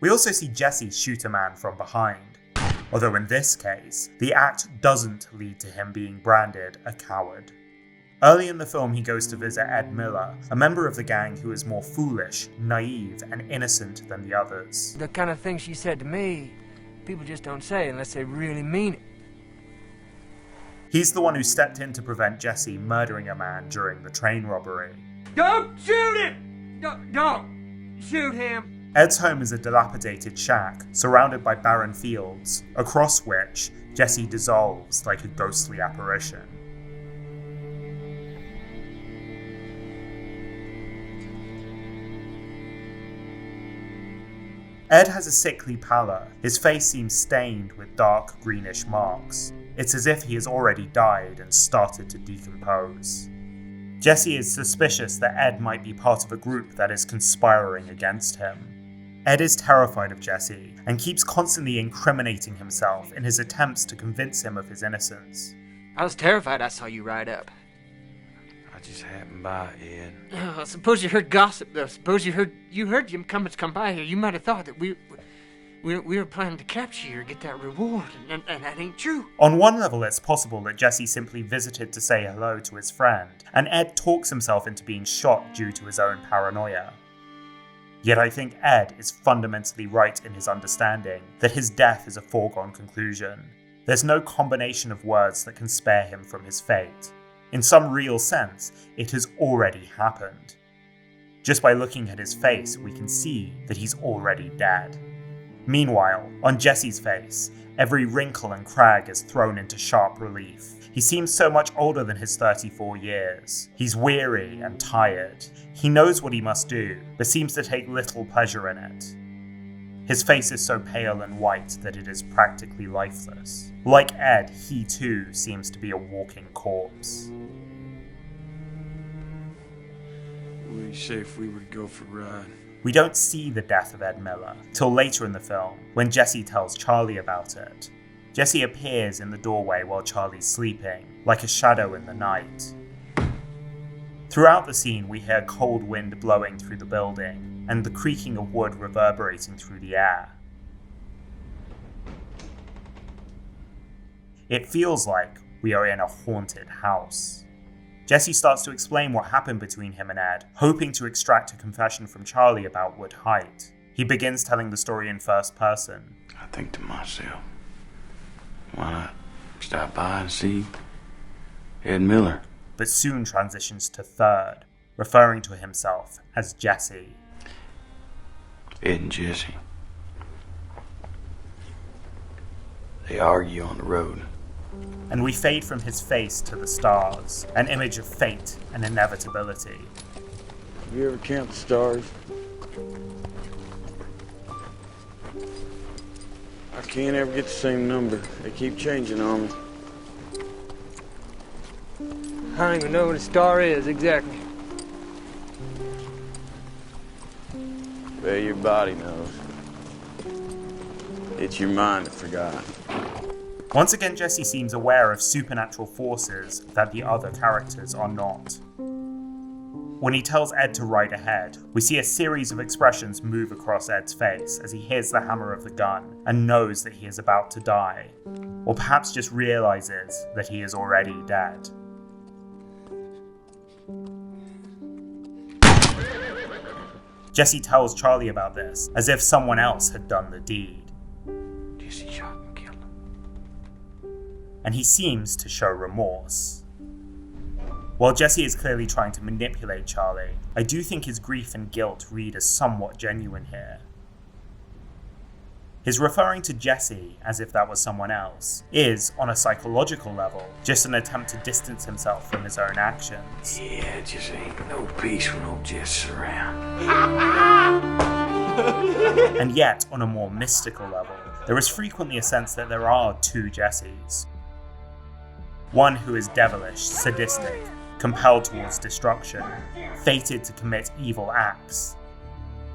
We also see Jesse shoot a man from behind, although in this case, the act doesn't lead to him being branded a coward. Early in the film, he goes to visit Ed Miller, a member of the gang who is more foolish, naive, and innocent than the others. The kind of thing she said to me, people just don't say unless they really mean it. He's the one who stepped in to prevent Jesse murdering a man during the train robbery. Don't shoot him! Don't shoot him! Ed's home is a dilapidated shack, surrounded by barren fields, across which Jesse dissolves like a ghostly apparition. Ed has a sickly pallor. His face seems stained with dark greenish marks. It's as if he has already died and started to decompose. Jesse is suspicious that Ed might be part of a group that is conspiring against him. Ed is terrified of Jesse and keeps constantly incriminating himself in his attempts to convince him of his innocence. I was terrified I saw you ride up. I just happened by, Ed. Oh, suppose you heard gossip, though. Suppose you heard Jim Cummins come by here. You might have thought that we were planning to capture you or get that reward, and that ain't true. On one level, it's possible that Jesse simply visited to say hello to his friend, and Ed talks himself into being shot due to his own paranoia. Yet I think Ed is fundamentally right in his understanding that his death is a foregone conclusion. There's no combination of words that can spare him from his fate. In some real sense, it has already happened. Just by looking at his face, we can see that he's already dead. Meanwhile, on Jesse's face, every wrinkle and crag is thrown into sharp relief. He seems so much older than his 34 years. He's weary and tired. He knows what he must do, but seems to take little pleasure in it. His face is so pale and white that it is practically lifeless. Like Ed, he too seems to be a walking corpse. What do you say if we were to go for a ride? We don't see the death of Ed Miller till later in the film, when Jesse tells Charlie about it. Jesse appears in the doorway while Charlie's sleeping, like a shadow in the night. Throughout the scene, we hear cold wind blowing through the building, and the creaking of wood reverberating through the air. It feels like we are in a haunted house. Jesse starts to explain what happened between him and Ed, hoping to extract a confession from Charlie about Wood Height. He begins telling the story in first person. I think to myself, why not stop by and see Ed Miller? But soon transitions to third, referring to himself as Jesse. Ed and Jesse. They argue on the road. And we fade from his face to the stars, an image of fate and inevitability. Have you ever count the stars? I can't ever get the same number. They keep changing on me. I don't even know what a star is exactly. Well, your body knows. It's your mind that forgot. Once again, Jesse seems aware of supernatural forces that the other characters are not. When he tells Ed to ride ahead, we see a series of expressions move across Ed's face as he hears the hammer of the gun and knows that he is about to die, or perhaps just realizes that he is already dead. Jesse tells Charlie about this, as if someone else had done the deed. Jesse shot and killed him. And he seems to show remorse. While Jesse is clearly trying to manipulate Charlie, I do think his grief and guilt read as somewhat genuine here. His referring to Jesse as if that was someone else is, on a psychological level, just an attempt to distance himself from his own actions. Yeah, it just ain't no peace when old Jesse's around. And yet, on a more mystical level, there is frequently a sense that there are two Jessies. One who is devilish, sadistic, compelled towards destruction, fated to commit evil acts,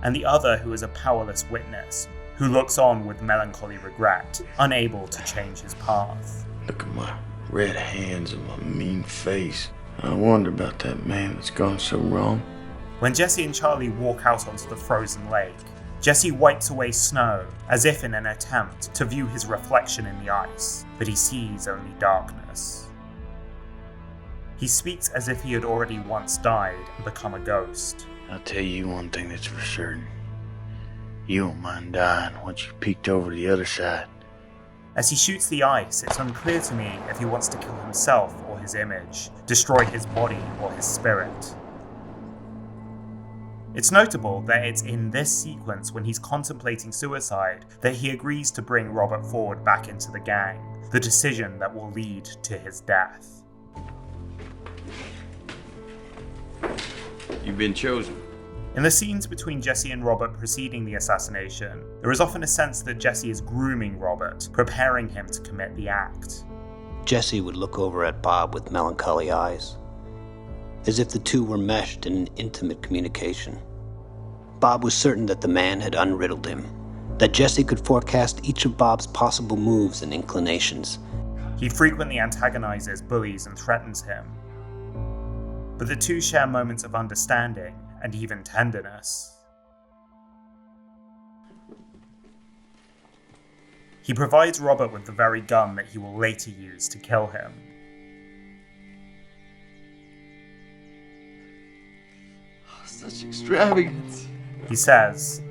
and the other who is a powerless witness, who looks on with melancholy regret, unable to change his path. Look at my red hands and my mean face. I wonder about that man that's gone so wrong. When Jesse and Charlie walk out onto the frozen lake, Jesse wipes away snow, as if in an attempt to view his reflection in the ice, but he sees only darkness. He speaks as if he had already once died and become a ghost. I'll tell you one thing that's for certain. You won't mind dying once you've peeked over to the other side. As he shoots the ice, it's unclear to me if he wants to kill himself or his image, destroy his body or his spirit. It's notable that it's in this sequence when he's contemplating suicide that he agrees to bring Robert Ford back into the gang, the decision that will lead to his death. You've been chosen. In the scenes between Jesse and Robert preceding the assassination, there is often a sense that Jesse is grooming Robert, preparing him to commit the act. Jesse would look over at Bob with melancholy eyes, as if the two were meshed in an intimate communication. Bob was certain that the man had unriddled him, that Jesse could forecast each of Bob's possible moves and inclinations. He frequently antagonizes, bullies, and threatens him. But the two share moments of understanding and even tenderness. He provides Robert with the very gun that he will later use to kill him. Such extravagance. He says,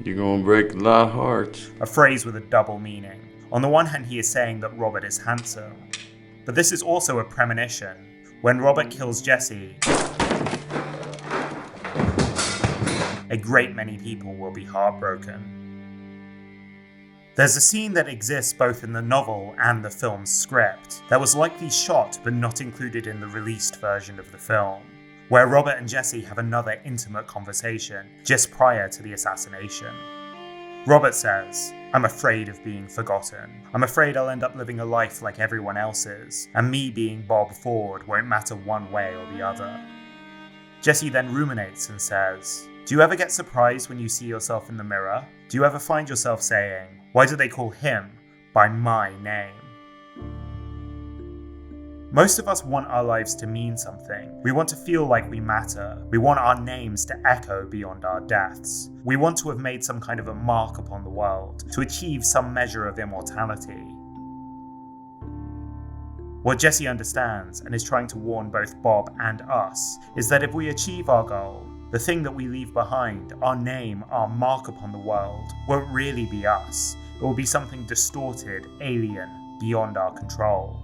You're gonna break a lot of hearts. a phrase with a double meaning. On the one hand, he is saying that Robert is handsome, but this is also a premonition. When Robert kills Jesse, a great many people will be heartbroken. There's a scene that exists both in the novel and the film's script that was likely shot but not included in the released version of the film, where Robert and Jesse have another intimate conversation just prior to the assassination. Robert says, "I'm afraid of being forgotten. I'm afraid I'll end up living a life like everyone else's, and me being Bob Ford won't matter one way or the other." Jesse then ruminates and says, "Do you ever get surprised when you see yourself in the mirror? Do you ever find yourself saying, 'Why do they call him by my name?'" Most of us want our lives to mean something. We want to feel like we matter. We want our names to echo beyond our deaths. We want to have made some kind of a mark upon the world, to achieve some measure of immortality. What Jesse understands, and is trying to warn both Bob and us, is that if we achieve our goal, the thing that we leave behind, our name, our mark upon the world, won't really be us. It will be something distorted, alien, beyond our control.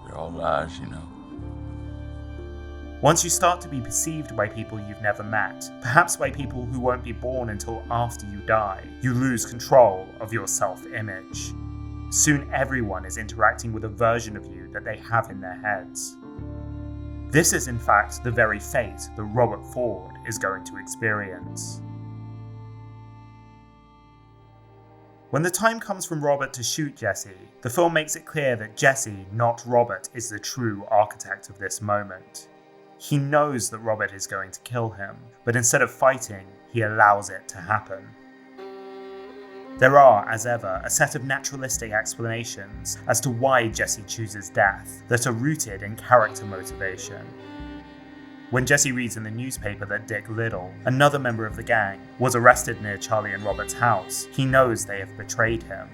They're all lies, you know. Once you start to be perceived by people you've never met, perhaps by people who won't be born until after you die, you lose control of your self-image. Soon everyone is interacting with a version of you that they have in their heads. This is in fact the very fate that Robert Ford is going to experience. When the time comes from Robert to shoot Jesse, the film makes it clear that Jesse, not Robert, is the true architect of this moment. He knows that Robert is going to kill him, but instead of fighting, he allows it to happen. There are, as ever, a set of naturalistic explanations as to why Jesse chooses death that are rooted in character motivation. When Jesse reads in the newspaper that Dick Little, another member of the gang, was arrested near Charlie and Robert's house, he knows they have betrayed him.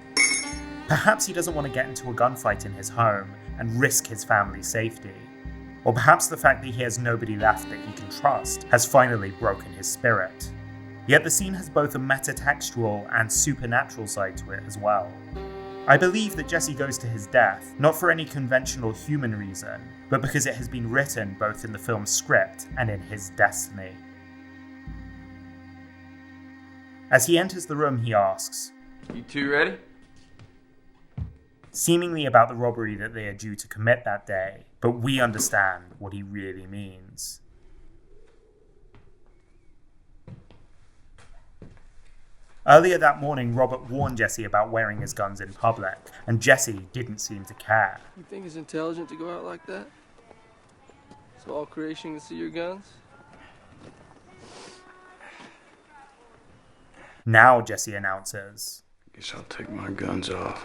Perhaps he doesn't want to get into a gunfight in his home and risk his family's safety. Or perhaps the fact that he has nobody left that he can trust has finally broken his spirit. Yet the scene has both a metatextual and supernatural side to it as well. I believe that Jesse goes to his death, not for any conventional human reason, but because it has been written both in the film's script and in his destiny. As he enters the room, he asks, You two ready? seemingly about the robbery that they are due to commit that day, but we understand what he really means. Earlier that morning, Robert warned Jesse about wearing his guns in public, and Jesse didn't seem to care. You think it's intelligent to go out like that? So all creation can see your guns? Now Jesse announces, Guess I'll take my guns off.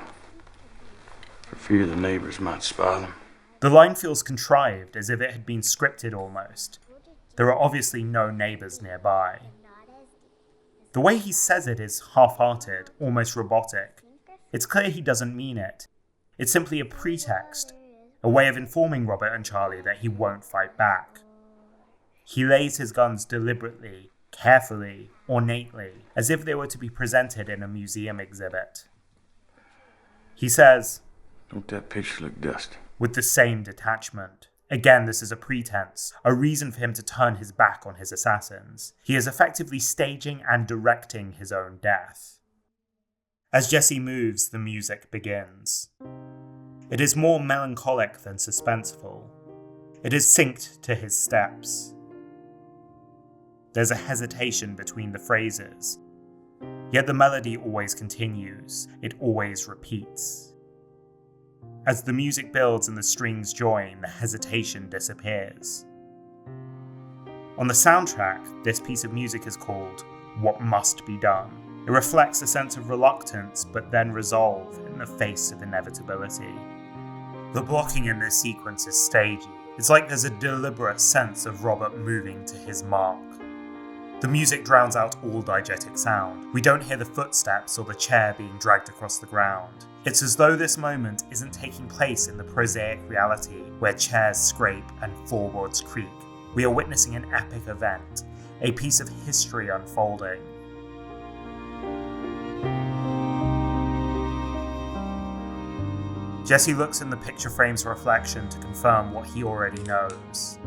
For fear the neighbors might spot them. the line feels contrived, as if it had been scripted almost. There are obviously no neighbours nearby. The way he says it is half-hearted, almost robotic. It's clear he doesn't mean it. It's simply a pretext, a way of informing Robert and Charlie that he won't fight back. He lays his guns deliberately, carefully, ornately, as if they were to be presented in a museum exhibit. He says, "Don't that picture look dusty?" with the same detachment. Again, this is a pretense, a reason for him to turn his back on his assassins. He is effectively staging and directing his own death. As Jesse moves, the music begins. It is more melancholic than suspenseful. It is synced to his steps. There's a hesitation between the phrases, yet the melody always continues, it always repeats. As the music builds and the strings join, the hesitation disappears. On the soundtrack, this piece of music is called What Must Be Done. It reflects a sense of reluctance, but then resolve in the face of inevitability. The blocking in this sequence is stagey. It's like there's a deliberate sense of Robert moving to his mark. The music drowns out all diegetic sound. We don't hear the footsteps or the chair being dragged across the ground. It's as though this moment isn't taking place in the prosaic reality where chairs scrape and floorboards creak. We are witnessing an epic event, a piece of history unfolding. Jesse looks in the picture frame's reflection to confirm what he already knows.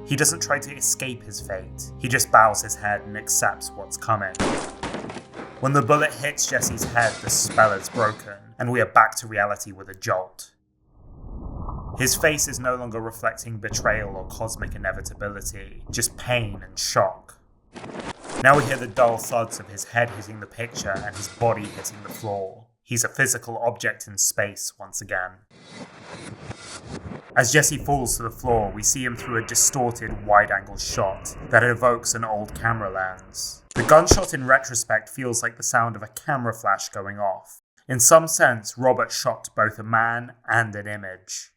He doesn't try to escape his fate, he just bows his head and accepts what's coming. When the bullet hits Jesse's head, the spell is broken, and we are back to reality with a jolt. His face is no longer reflecting betrayal or cosmic inevitability, just pain and shock. Now we hear the dull thuds of his head hitting the picture and his body hitting the floor. He's a physical object in space once again. As Jesse falls to the floor, we see him through a distorted wide-angle shot that evokes an old camera lens. The gunshot in retrospect feels like the sound of a camera flash going off. In some sense, Robert shot both a man and an image.